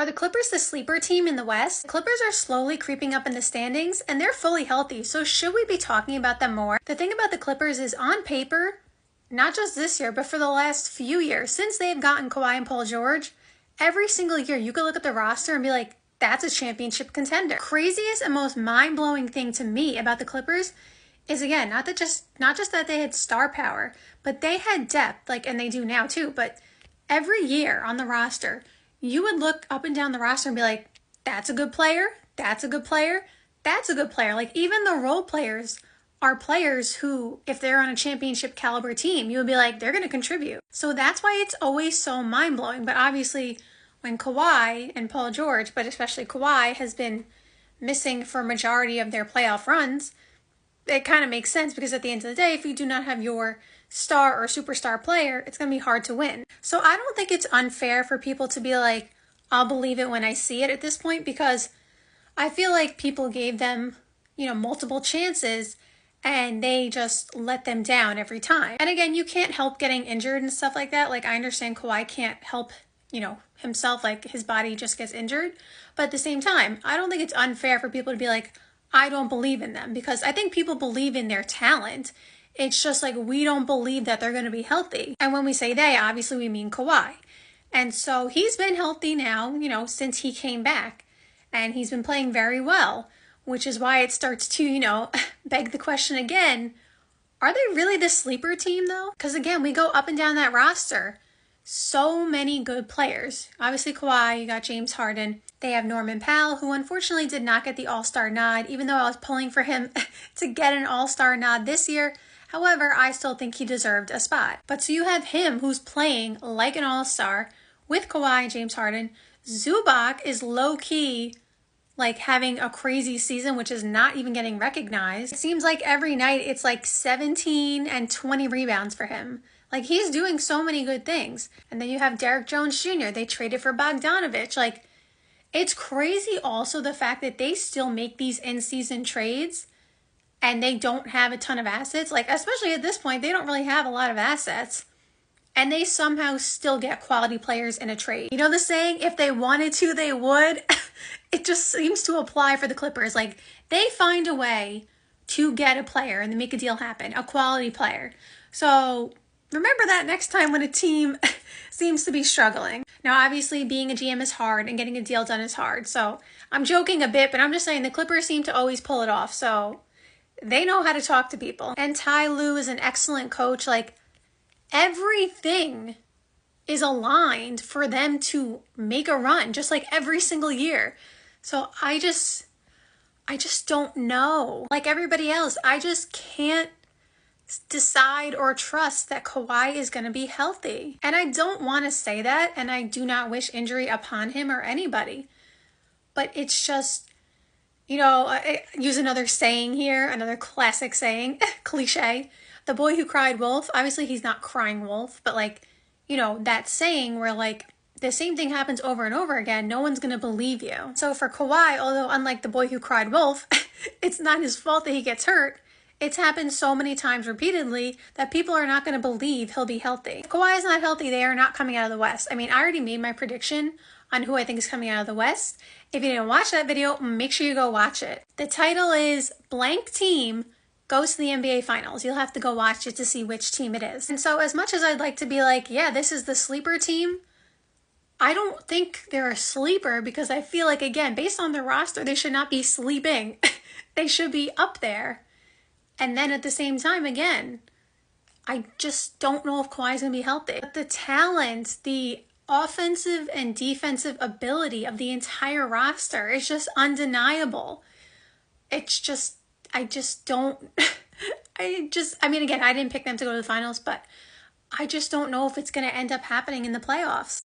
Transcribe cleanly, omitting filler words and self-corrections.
Are the Clippers the sleeper team in the West? The Clippers are slowly creeping up in the standings, and they're fully healthy, so should we be talking about them more? The thing about the Clippers is, on paper, not just this year, but for the last few years, since they've gotten Kawhi and Paul George, every single year you could look at the roster and be like, that's a championship contender. Craziest and most mind-blowing thing to me about the Clippers is, again, not just that they had star power, but they had depth, and they do now too, but every year on the roster, you would look up and down the roster and be like, that's a good player, that's a good player, that's a good player. Like, even the role players are players who, if they're on a championship caliber team, you would be like, they're going to contribute. So that's why it's always so mind-blowing. But obviously, when Kawhi and Paul George, but especially Kawhi, has been missing for a majority of their playoff runs, it kind of makes sense, because at the end of the day, if you do not have your star or superstar player, it's going to be hard to win. So I don't think it's unfair for people to be like, I'll believe it when I see it at this point, because I feel like people gave them, multiple chances and they just let them down every time. And again, you can't help getting injured and stuff like that. Like, I understand Kawhi can't help, himself, like his body just gets injured. But at the same time, I don't think it's unfair for people to be like, I don't believe in them, because I think people believe in their talent. It's just like, we don't believe that they're going to be healthy. And when we say they, obviously we mean Kawhi. And so he's been healthy now, since he came back. And he's been playing very well, which is why it starts to, beg the question again, are they really the sleeper team though? Because again, we go up and down that roster. So many good players. Obviously Kawhi, you got James Harden. They have Norman Powell, who unfortunately did not get the All-Star nod, even though I was pulling for him to get an All-Star nod this year. However, I still think he deserved a spot. But so you have him, who's playing like an all-star with Kawhi and James Harden. Zubac is low-key having a crazy season, which is not even getting recognized. It seems like every night it's like 17 and 20 rebounds for him. Like, he's doing so many good things. And then you have Derek Jones Jr. They traded for Bogdanovich. It's crazy also the fact that they still make these in-season trades and they don't have a ton of assets. Especially at this point, they don't really have a lot of assets. And they somehow still get quality players in a trade. You know the saying, if they wanted to, they would? It just seems to apply for the Clippers. They find a way to get a player and make a deal happen, a quality player. So remember that next time when a team seems to be struggling. Now, obviously, being a GM is hard and getting a deal done is hard. So I'm joking a bit, but I'm just saying the Clippers seem to always pull it off. So they know how to talk to people. And Ty Lue is an excellent coach. Everything is aligned for them to make a run, just like every single year. So I just don't know. Like everybody else, I just can't decide or trust that Kawhi is going to be healthy. And I don't want to say that, and I do not wish injury upon him or anybody. But it's just, I use another saying here, another classic saying, cliche, the boy who cried wolf. Obviously, he's not crying wolf, but that saying where the same thing happens over and over again, no one's going to believe you. So for Kawhi, although unlike the boy who cried wolf, it's not his fault that he gets hurt. It's happened so many times repeatedly that people are not going to believe he'll be healthy. If Kawhi is not healthy, they are not coming out of the West. I already made my prediction on who I think is coming out of the West. If you didn't watch that video, make sure you go watch it. The title is Blank Team Goes to the NBA Finals. You'll have to go watch it to see which team it is. And so as much as I'd like to be like, yeah, this is the sleeper team, I don't think they're a sleeper, because I feel like, again, based on their roster, they should not be sleeping. They should be up there. And then at the same time, again, I just don't know if Kawhi's going to be healthy. But the talent, the offensive and defensive ability of the entire roster is just undeniable. It's just, I just don't, again, I didn't pick them to go to the finals, but I just don't know if it's going to end up happening in the playoffs.